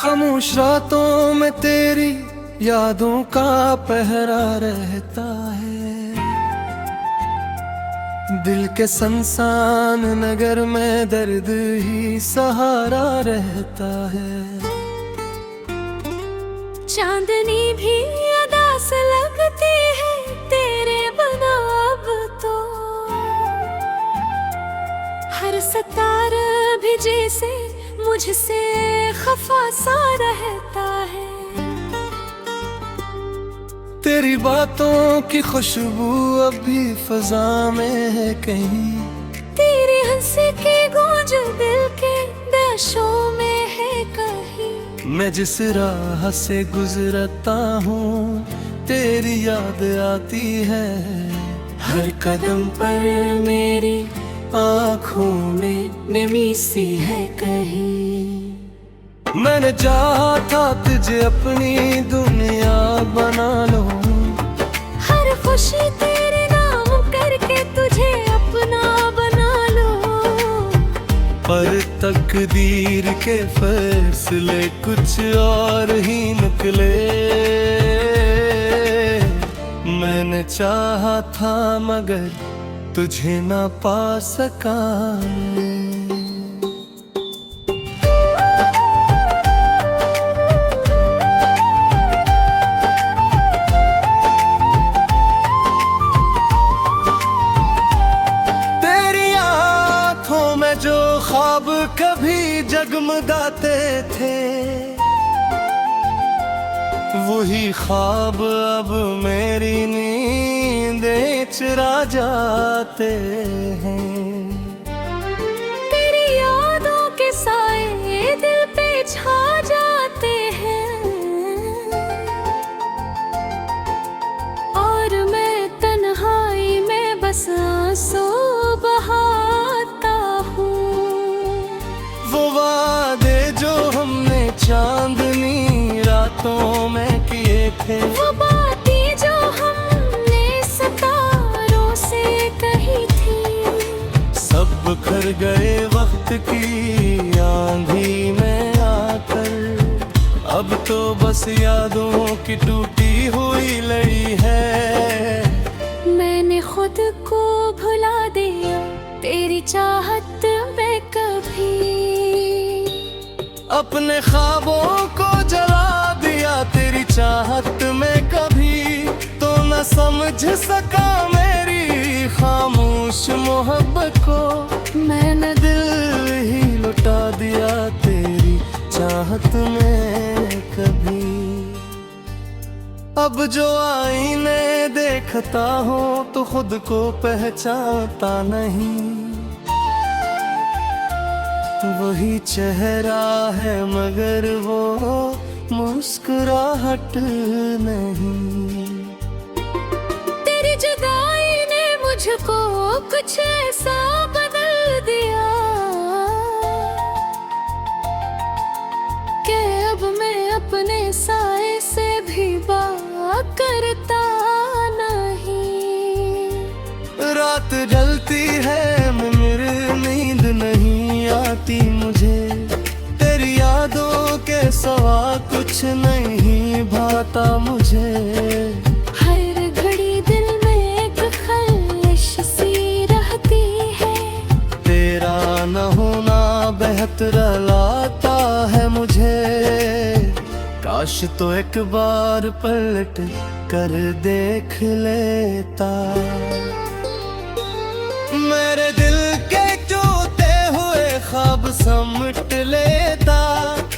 खामोश रातों में तेरी यादों का पहरा रहता है। दिल के संसान नगर में दर्द ही सहारा रहता है। चांदनी भी अदा से लगती है तेरे बिना अब तो। हर सितारा भी जैसे मुझसे खफा सा रहता है। तेरी बातों की खुशबू अभी फजा में है कहीं। तेरी हंसी की गूंज दिल के दशों में है कहीं। मैं जिस राह से गुजरता हूँ तेरी याद आती है। हर कदम पर मेरी आँखों में नमी सी है कहीं। मैंने चाहा था तुझे अपनी दुनिया बना लूं। हर खुशी तेरे नाम करके तुझे अपना बना लूं। पर तकदीर के फैसले कुछ और ही निकले। मैंने चाहा था मगर तुझे ना पा सका। जो ख्वाब कभी जगमगाते थे वही ख्वाब अब मेरी नींदें चुरा जाते हैं। तेरी यादों के साए दिल पे छा जाते हैं। और मैं तन्हाई में बस आंसू बहाता हूँ। वो वादे जो हमने चांदनी रातों में किए थे, वो बातें जो हमने सितारों से कही थी, सब बिखर गए वक्त की आंधी में आकर। अब तो बस यादों की टूटी हुई लड़ी है। मैंने खुद को भुला दिया तेरी चाहत में कभी। अपने ख्वाबों को जला दिया तेरी चाहत में कभी। तो न समझ सका मेरी खामोश मोहब्बत को। मैंने दिल ही लुटा दिया तेरी चाहत में कभी। अब जो आईने देखता हूँ तो खुद को पहचानता नहीं। वही चेहरा है मगर वो मुस्कुराहट नहीं। तेरी जुदाई ने मुझको कुछ ऐसा बदल दिया कि अब मैं अपने साए से भी बात करता नहीं। रात ढलती है मगर नींद नहीं आती मुझे। तेरी यादों के सिवा कुछ नहीं भाता मुझे। हर घड़ी दिल में एक ख्वाहिश सी रहती है। तेरा न होना बेहतर लाता है मुझे। काश तो एक बार पलट कर देख लेता। मेरे दिल के टूटे हुए ख्वाब समट लेता।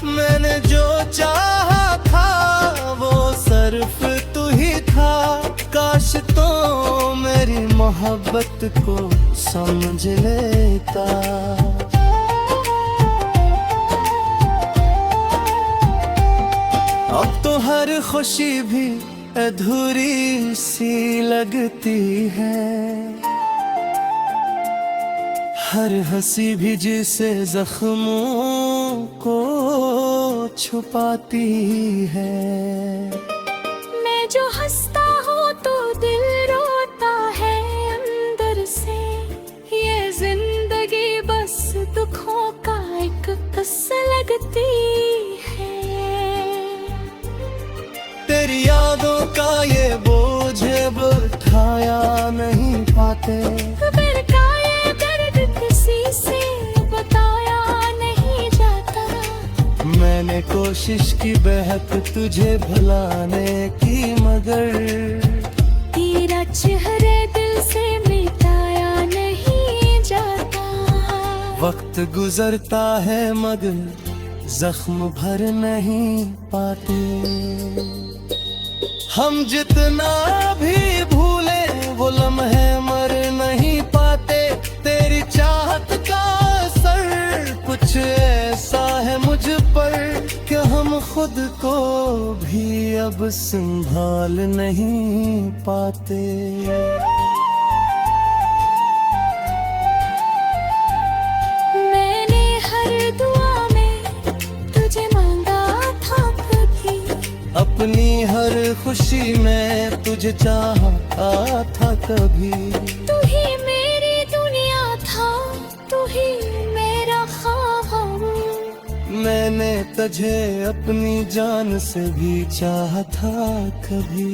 मैंने जो चाहा था वो सिर्फ तू ही था। काश तो मेरी मोहब्बत को समझ लेता। अब तो हर खुशी भी अधूरी सी लगती है। हर हंसी भी जिसे जख्मों को छुपाती है। मैं जो हंसता हूँ तो दिल रोता है अंदर से। ये जिंदगी बस दुखों का एक किस्सा लगती है। पाते। दिल का ये दर्द किसी से बताया नहीं जाता। मैंने कोशिश की बेहद तुझे भुलाने की, मगर तेरा चेहरे दिल से मिटाया नहीं जाता। वक्त गुजरता है मगर जख्म भर नहीं पाते। हम जितना भी भूले वो लम्हे मर नहीं पाते। तेरी चाहत का असर कुछ ऐसा है मुझ पर कि हम खुद को भी अब संभाल नहीं पाते। मैंने हर दुआ में तुझे मांगा था कभी, अपनी हर खुशी में तुझे चाहा था कभी। तू ही मेरी दुनिया था, तू ही मेरा ख्वाब। मैंने तुझे अपनी जान से भी चाहा था कभी।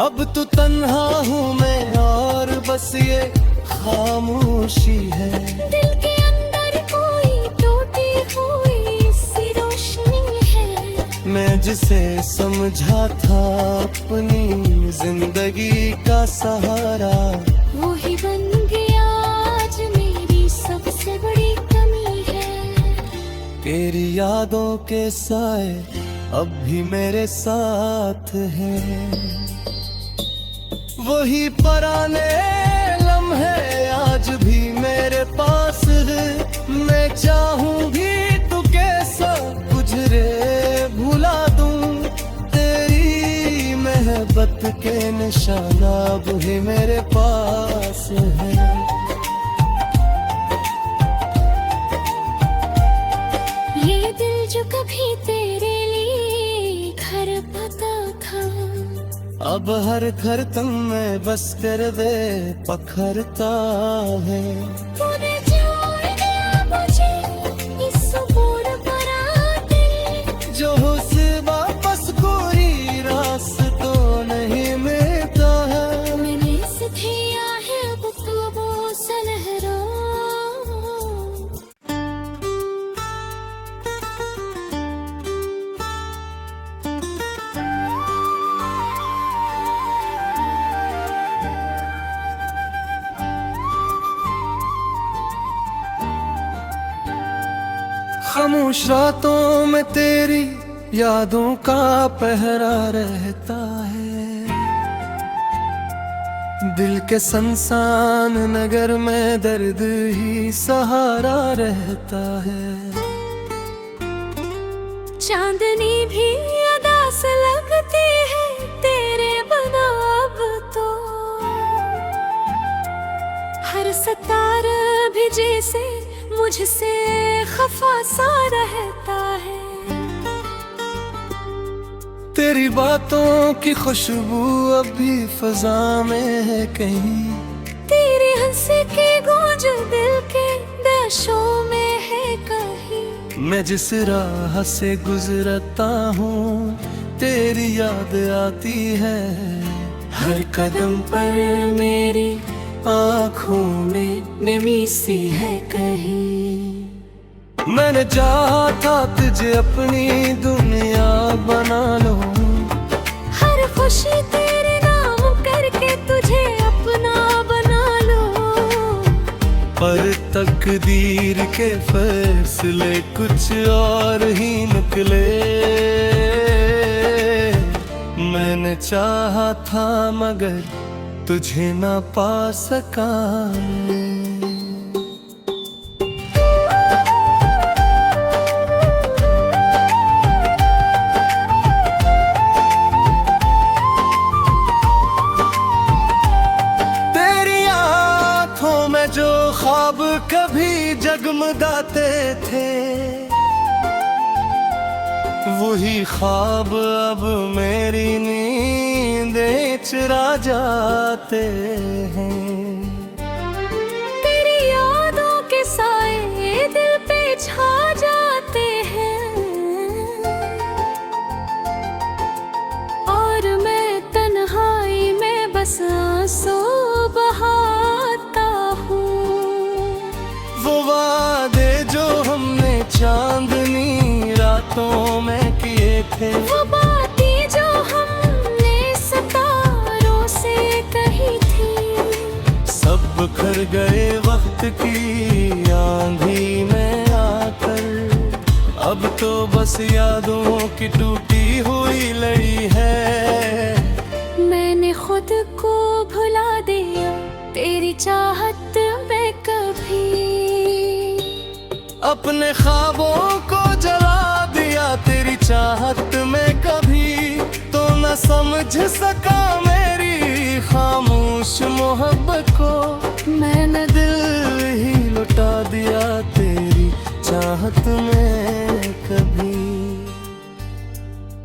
अब तो तन्हा हूँ मैं और बस ये खामोशी है। दिल के अंदर कोई टूटी हुई सी रोशनी है। मैं जिसे समझा था अपनी जिंदगी का सहारा, वही बन गया आज मेरी सबसे बड़ी कमी है। तेरी यादों के साए अब भी मेरे साथ हैं। वही पुराने लम्हे आज भी मेरे पास है। मैं चाहूंगी तू कैसा गुजरे भुला दूं। तेरी मोहब्बत के निशान अब ही मेरे पास है। ये दिल जो कभी तेरे लिए घर पता था, अब हर घर तुम में बस कर दे पखरता है। तूने छोड़ दिया मुझे इस सुकून भरा दिल, जो से वापस कोई रास्ता नहीं मिलता है। मैंने सिखाया है अब तो वो सनहरा। खामोश रातों में तेरी यादों का पहरा रहता है। दिल के संसान नगर में दर्द ही सहारा रहता है। चांदनी भी अदा से लगती है तेरे बिना अब तो। हर सितारा भी जैसे मुझसे खफा सा रहता है। तेरी बातों की खुशबू अभी फजा में है कहीं। तेरी हंसी की गूंज दिल के दशों में है कहीं। मैं जिस राह से गुजरता हूँ तेरी याद आती है। हर कदम पर मेरी आँखों में नमी सी है कहीं। मैंने चाहा था तुझे अपनी दुनिया बना लो। हर खुशी तेरे नाम करके तुझे अपना बना लो। पर तकदीर के फैसले कुछ और ही निकले। मैंने चाहा था मगर तुझे ना पा सका। तेरी आँखों में जो ख्वाब कभी जगमगाते थे, वही ख्वाब अब मेरी नींदें चुरा जाते हैं। तेरी यादों के साए दिल पे छा जाते हैं। और मैं तन्हाई में बस चांदनी रातों में किए थे। वो बातें जो हमने सितारों से कही थी, सब बिखर गए वक्त की आंधी में आकर। अब तो बस यादों की टूटी हुई लड़ी है। मैंने खुद को भुला दिया तेरी चाहत में कभी, अपने ख्वाबों को जला दिया तेरी चाहत में कभी। तो न समझ सका मेरी खामोश मोहब्बत को, मैंने दिल ही लुटा दिया तेरी चाहत में कभी।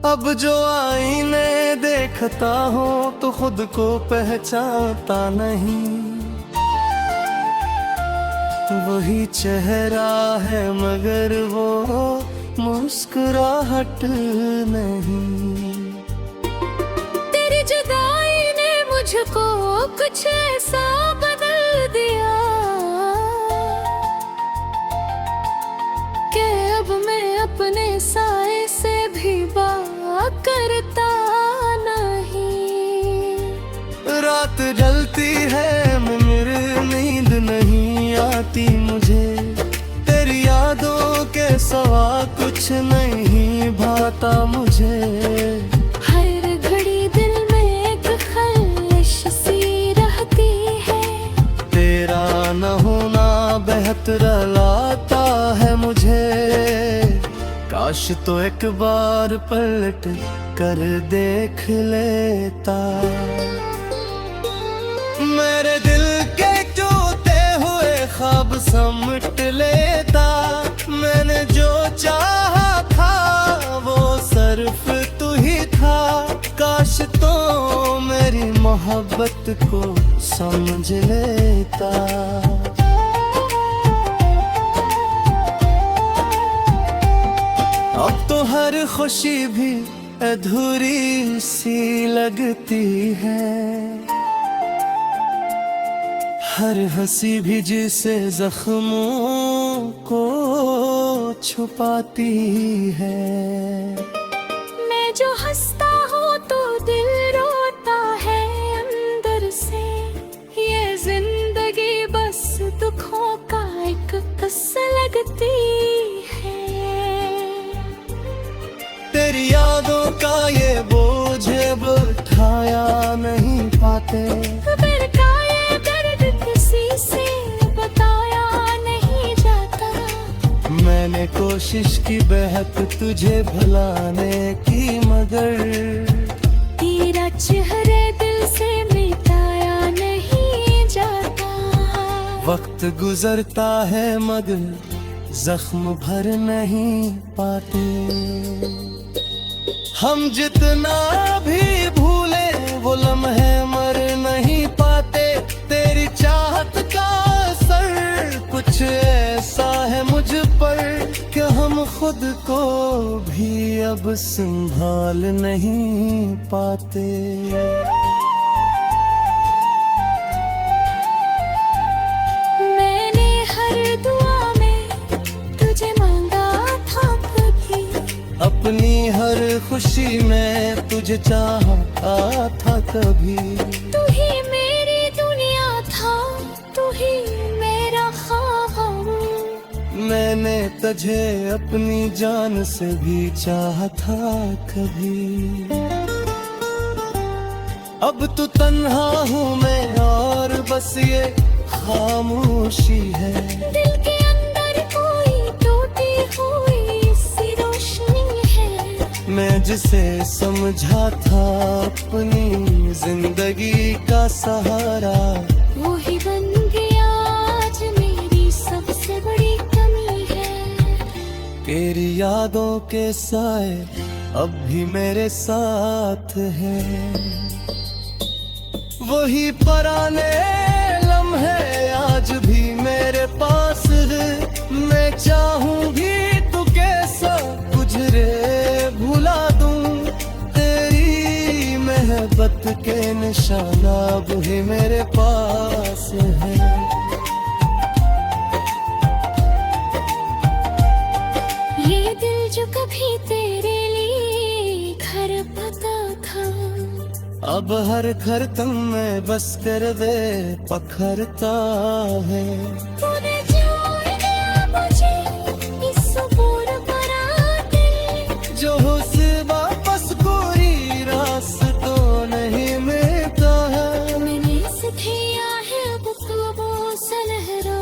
अब जो आईने देखता हूँ तो खुद को पहचानता नहीं। वही चेहरा है मगर वो मुस्कुराहट नहीं। तेरी जुदाई ने मुझको कुछ ऐसा बदल दिया कि अब मैं अपने साए से भी बात करता नहीं। रात ढलती है मेरी नींद नहीं आती मुझे, तेरी यादों के सिवा कुछ नहीं भाता मुझे। हर घड़ी दिल में एक ख्वाहिश सी रहती है, तेरा न होना बेहतर लाता है मुझे। काश तो एक बार पलट कर देख लेता, मेरे दिल के टूटे हुए ख्वाब समट लेता। मैंने जो चाहा था वो सिर्फ तू ही था। काश तो मेरी मोहब्बत को समझ लेता। अब तो हर खुशी भी अधूरी सी लगती है, हर हंसी भी जिसे जख्मों को छुपाती है। मैं जो हंसता हूँ तो दिल रोता है अंदर से, ये जिंदगी बस दुखों का एक किस्सा लगती है। तेरी यादों का ये बोझ अब उठाया नहीं पाते, फिर का ये दर्द किसी से बताया नहीं जाता। मैंने कोशिश की बेहद तुझे भुलाने की मगर तेरा चेहरे दिल से मिटाया नहीं जाता। वक्त गुजरता है मगर जख्म भर नहीं पाते। हम जितना भी भूले वो लम्हे मर नहीं पाते। तेरी चाहत का असर कुछ ऐसा है मुझ पर कि हम खुद को भी अब संभाल नहीं पाते। मैंने हर दुआ में तुझे मांगा था कभी, अपनी हर खुशी में तुझे चाहता था कभी। तू ही मेरी दुनिया था, तू ही मेरा ख्वाब। मैंने तुझे अपनी जान से भी चाहा था कभी। अब तो तन्हा हूँ मैं और बस ये खामोशी है। दिल के अंदर कोई टूटी हुई सी रोशनी है। मैं जिसे समझा था अपनी जिंदगी का सहारा, वो ही बन गया आज मेरी सबसे बड़ी कमी है। तेरी यादों के साए अब भी मेरे साथ है। वही पुराने लम्हे आज भी मेरे पास है। मैं चाहूंगी तू कैसा गुजरे भुला दूं, तेरी मोहब्बत के निशाना भी मेरे पास है। जो कभी तेरे लिए घर पता था, अब हर खरतम में बस कर दे पखरता है। तूने जान दिया मुझे इस सुकून भरा दिल, जो से वापस कोई रास्तों नहीं मिलता है। मैंने सिखाया है अब ख्वाबों से लहरा।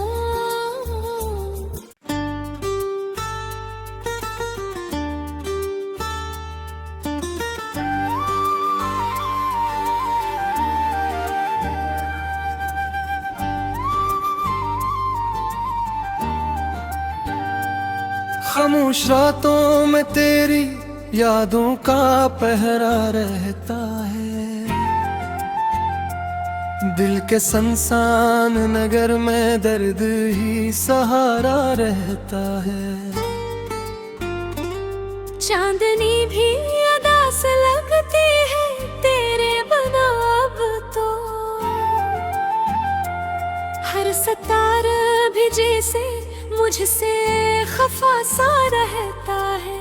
खामोश रातों में तेरी यादों का पहरा रहता है। दिल के संसान नगर में दर्द ही सहारा रहता है। चांदनी भी अदा से लगती है तेरे बिना अब तो, हर सितारा भी जैसे मुझसे खफा सा रहता है।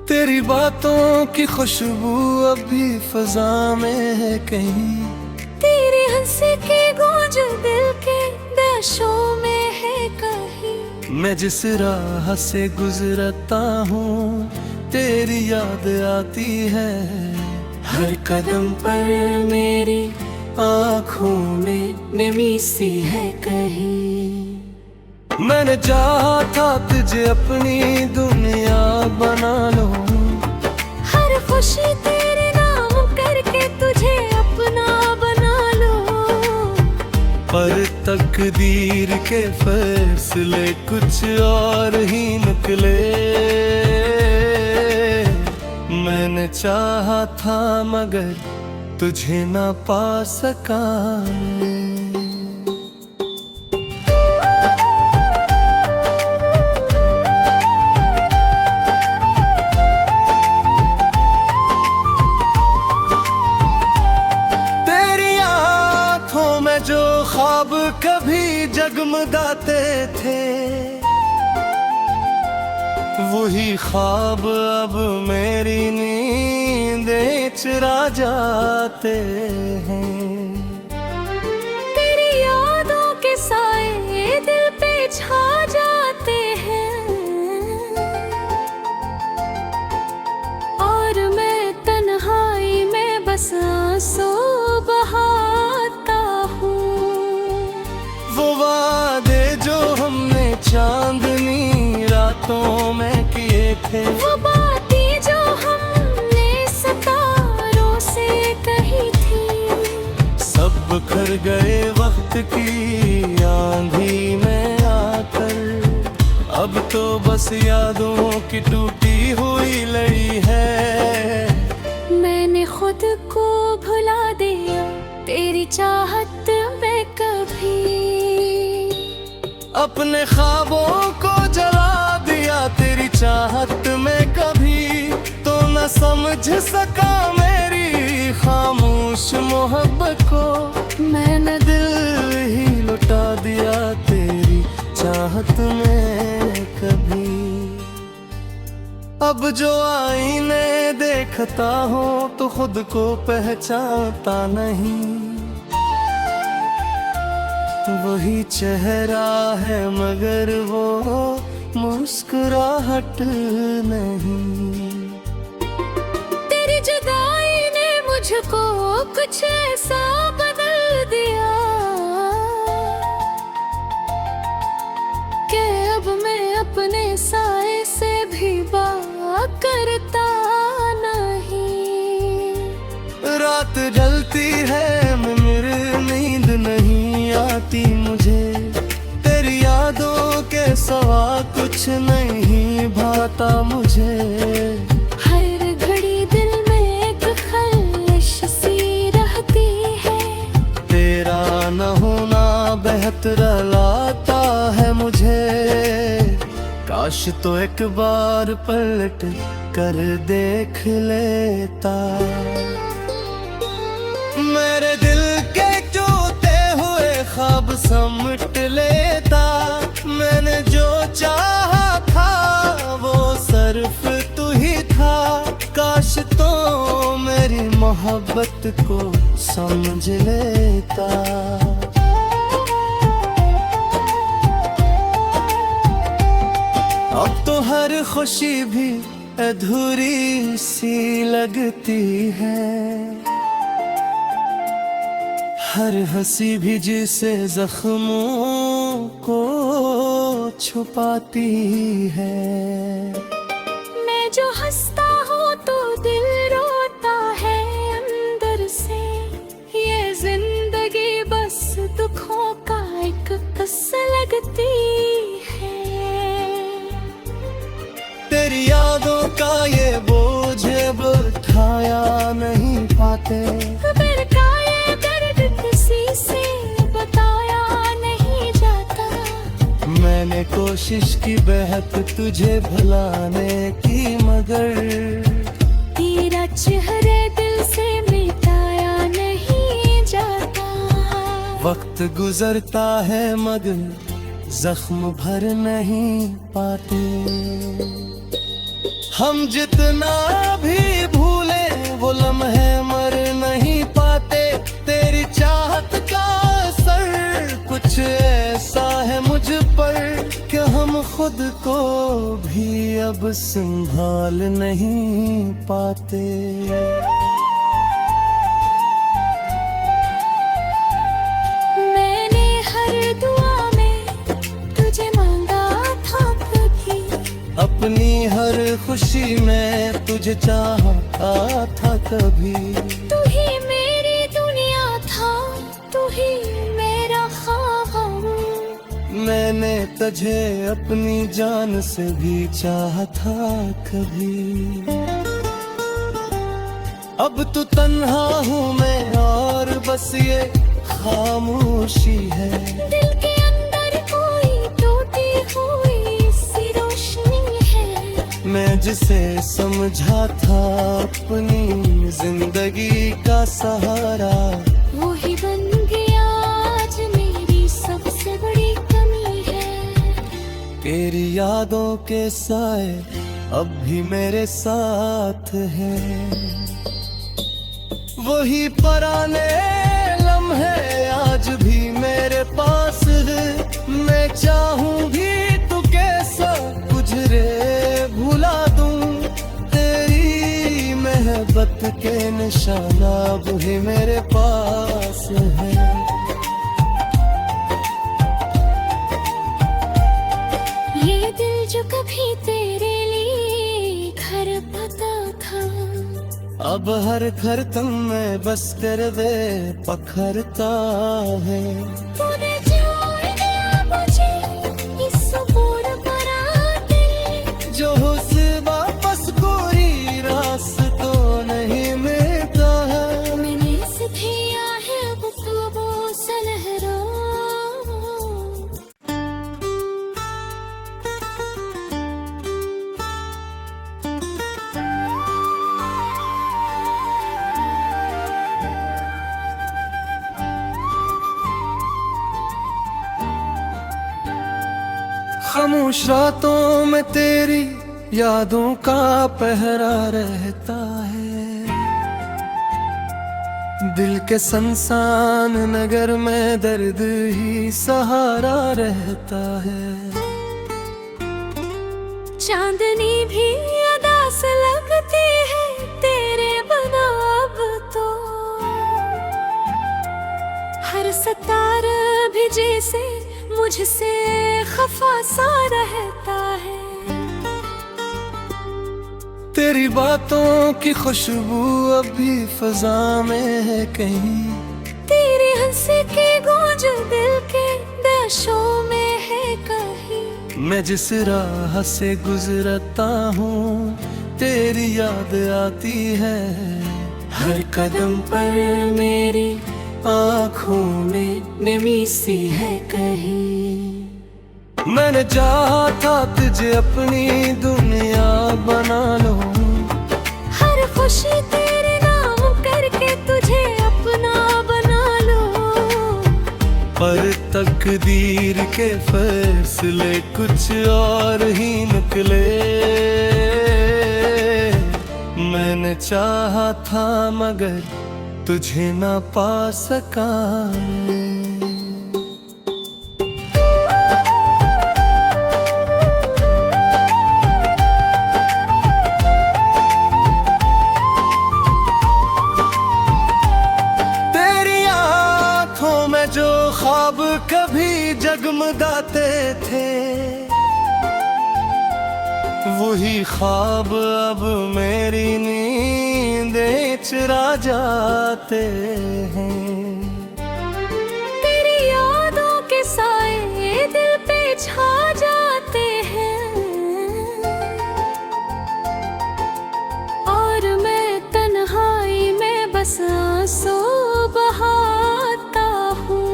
तेरी बातों की खुशबू अभी फजा में है कहीं, तेरे हंसी की गूंज दिल के देशों में है कहीं। मैं जिस राह से गुजरता हूँ तेरी याद आती है। हर कदम पर मेरी आँखों में नमी सी है कहीं। मैंने चाहा था तुझे अपनी दुनिया बना लो, हर खुशी तेरे नाम करके तुझे अपना बना लो, पर तकदीर के फैसले कुछ और ही निकले। मैंने चाहा था मगर तुझे ना पा सका। तेरी आँखों में जो ख्वाब कभी जगमगाते थे, वही ख्वाब अब मेरी नींदें चुरा जाते हैं। तेरी यादों के साए दिल पे छा जाते हैं, और मैं तन्हाई में बस आंसू बहाता हूँ। वो वादे जो हमने चांदनी रातों में किए थे, वो बातें जो हमने सितारों से कही थी, सब बिखर गए वक्त की आंधी में आकर। अब तो बस यादों की टूटी हुई लड़ी है। मैंने खुद को भुला दिया तेरी चाहत में कभी, अपने ख्वाबों को जला दिया तेरी चाहत में कभी। तो न समझ सका मेरी खामोश मोहब्बत को, मैंने दिल ही लुटा दिया तेरी चाहत में कभी। अब जो आईने देखता हूँ तो खुद को पहचानता नहीं। वही चेहरा है मगर वो मुस्कुराहट नहीं। तेरी जुदाई ने मुझको कुछ ऐसा बदल दिया कि अब मैं अपने साए से भी बात करता नहीं। रात ढलती है मगर नींद नहीं आती मुझे, तेरी यादों के सवा कुछ नहीं भाता मुझे। हर घड़ी दिल में एक खलिश सी रहती है, तेरा न होना बेहतर लाता है मुझे। काश तो एक बार पलट कर देख लेता, मेरे दिल के टूटे हुए ख्वाब समट लेता। मैंने जो चाहा मोहब्बत को समझ लेता। अब तो हर खुशी भी अधूरी सी लगती है, हर हंसी भी जिसे जख्मों को छुपाती है। मैं जो हंसता हूँ तो दिल रोता है अंदर से, ये जिंदगी बस दुखों का एक किस्सा लगती है। तेरी यादों का ये बोझ अब उठाया नहीं पाते, दिल का ये दर्द किसी से बताया नहीं जाता। मैंने कोशिश की बेहद तुझे भुलाने की, मगर तेरा चेहरे दिल से मिटाया नहीं जाता। वक्त गुजरता है मगर जख्म भर नहीं पाते। हम जितना भी भूले वो लम्हे मर नहीं पाते। तेरी चाहत का असर कुछ ऐसा है मुझ पर कि हम खुद को भी अब संभाल नहीं पाते। मैंने हर दुआ में तुझे मांगा था कभी, अपनी हर खुशी में तुझे चाहता था कभी। तू ही मेरी दुनिया था, तू ही मेरा ख्वाब। मैंने तुझे अपनी जान से भी चाहा था कभी। अब तो तन्हा हूँ मैं और बस ये खामोशी है। दिल के अंदर कोई टूटी हुई सी रोशनी है। मैं जिसे समझा था अपनी जिंदगी का सहारा, वो ही बन गया आज मेरी सबसे बड़ी कमी है। तेरी यादों के साए अब भी मेरे साथ हैं। वही पुराने लम्हे आज भी मेरे पास है। मैं चाहूं भी तू कैसा गुजरे भुला दूं, तेरी मोहब्बत के निशाना भी मेरे पास है। ये दिल जो कभी तेरे लिए घर पता था, अब हर घर तुम में बस कर दे पखरता है। तूने छोड़ दिया मुझे इस सुकून भरा दिल, जो उसे वापस कोई रास्तों नहीं मिलता है। मैंने सिखाया है अब तो वो सलहरा। खामोश रातों में तेरी यादों का पहरा रहता है। दिल के संसान नगर में दर्द ही सहारा रहता है। चांदनी भी अदा से लगती है तेरे बिना अब तो, हर सितारा भी जैसे मुझसे खफा सा रहता है। तेरी बातों की खुशबू अभी फजा में है कहीं, तेरी हंसी की गूंज दिल के देशों में है कहीं। मैं जिस राह से गुजरता हूँ तेरी याद आती है। हर कदम पर मेरी आँखों में नमी सी है कहीं। मैंने चाहा था तुझे अपनी दुनिया बना लो, हर खुशी तेरे नाम करके तुझे अपना बना लो। पर तकदीर के फैसले कुछ और ही निकले। मैंने चाहा था मगर तुझे ना पा सका तेरी आंखों में जो ख्वाब कभी जगमगाते थे वही ख्वाब अब मेरी नींदें चुरा जाते हैं। तेरी यादों के साए दिल पे छा जाते हैं और मैं तन्हाई में बस आंसू बहाता हूँ।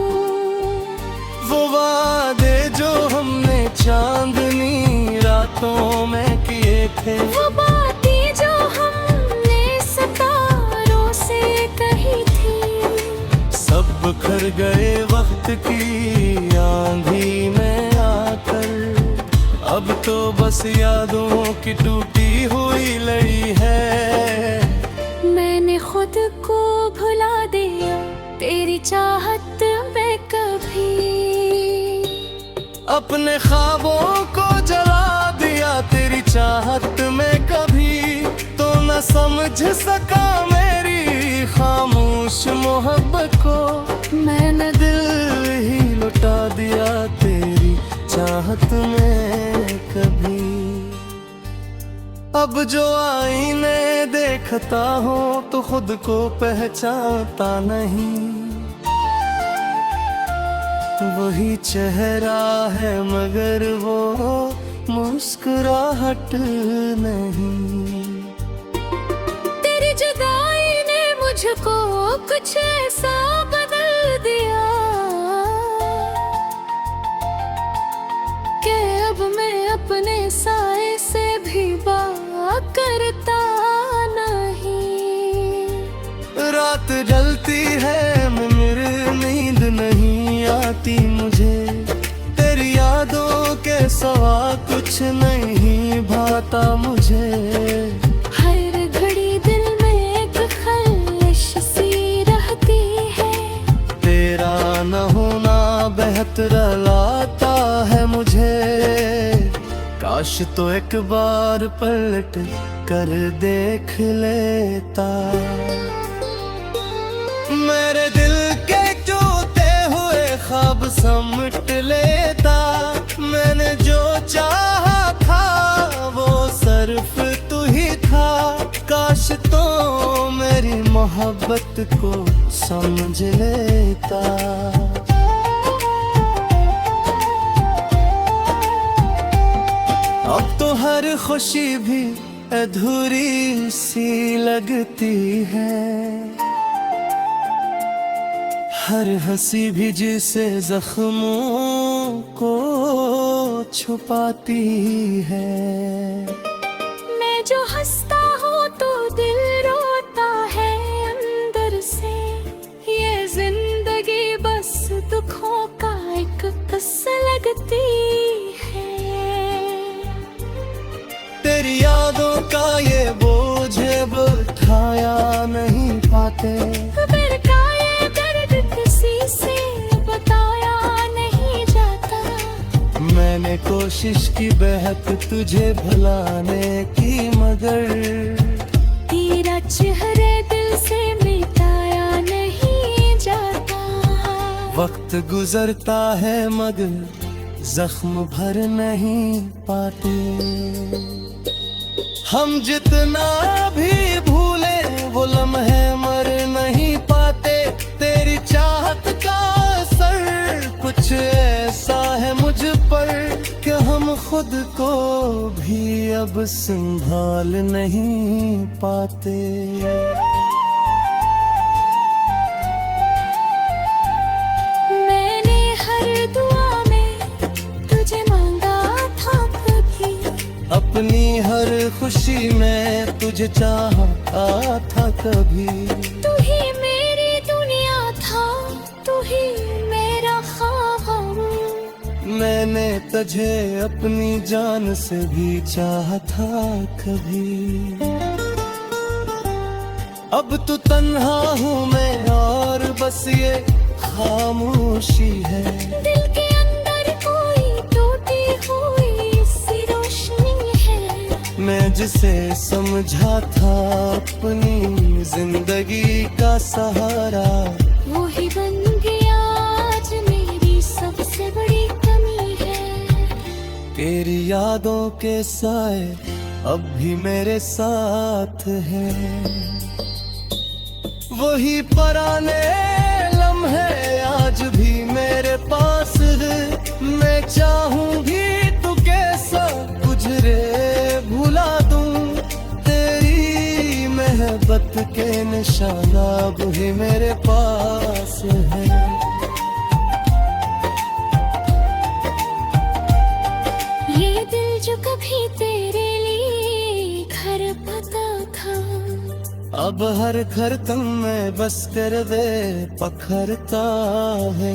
वो वादे जो हमने चांदनी रातों में किए थे, वो बातें जो हमने सितारों से कही थी, सब बिखर गए वक्त की आंधी में आकर। अब तो बस यादों की टूटी हुई लड़ी है। मैंने खुद को भुला दिया तेरी चाहत में कभी, अपने ख्वाबों को जला दिया तेरी चाहत में कभी। तो न समझ सका मेरी खामोश मोहब्बत को, मैंने दिल ही लुटा दिया तेरी चाहत में कभी। अब जो आईने देखता हूँ तो खुद को पहचानता नहीं, वही चेहरा है मगर वो मुस्कुराहट नहीं। तेरी जुदाई ने मुझको कुछ ऐसा बदल दिया कि अब मैं अपने साए से भी बात करता नहीं। रात ढलती है मगर नींद नहीं आती मुझे, तेरी यादों के सिवा कुछ नहीं भाता मुझे। हर घड़ी दिल में एक खलिश सी रहती है, तेरा न होना बेहतर लाता है मुझे। काश तो एक बार पलट कर देख लेता, मेरे दिल के टूटे हुए ख्वाब समट लेता। मैंने जो चाहा था वो सिर्फ तू ही था, काश तो मेरी मोहब्बत को समझ लेता। अब तो हर खुशी भी अधूरी सी लगती है, हर हंसी भी जिसे जख्मों को छुपाती है। मैं जो हंसता हूँ तो दिल रोता है अंदर से, ये जिंदगी बस दुखों का एक किस्सा लगती है। तेरी यादों का ये बोझ अब उठाया नहीं पाते, फिर का ये दर्द किसी से बताया नहीं जाता। मैंने कोशिश की बेहद तुझे भुलाने की मगर तेरा चेहरे दिल से मिटाया नहीं जाता। वक्त गुजरता है मगर जख्म भर नहीं पाते। हम जितना भी भूले वो लम्हे मर नहीं पाते। तेरी चाहत का असर कुछ ऐसा है मुझ पर कि हम खुद को भी अब संभाल नहीं पाते। मैंने हर दुआ में तुझे मांगा था कभी, अपनी हर खुशी में तुझे चाहा था कभी। तू ही मेरी दुनिया था, तू ही मेरा ख्वाब। मैंने तुझे अपनी जान से भी चाहा था कभी। अब तो तन्हा हूँ मैं और बस ये खामोशी है। दिल के अंदर कोई टूटी हुई सी रोशनी है। मैं जिसे समझा था अपनी जिंदगी का सहारा, वही बन गया आज मेरी सबसे बड़ी कमी है। तेरी यादों के साए अब भी मेरे साथ हैं। वही पुराने लम्हे आज भी मेरे पास है। मैं चाहूंगी तू कैसा गुजरे भुला दूं, तेरी मोहब्बत के निशान अब ही मेरे पास है। ये दिल जो कभी तेरे लिए घर पता था, अब हर घर तुम में बस कर दे पखरता है।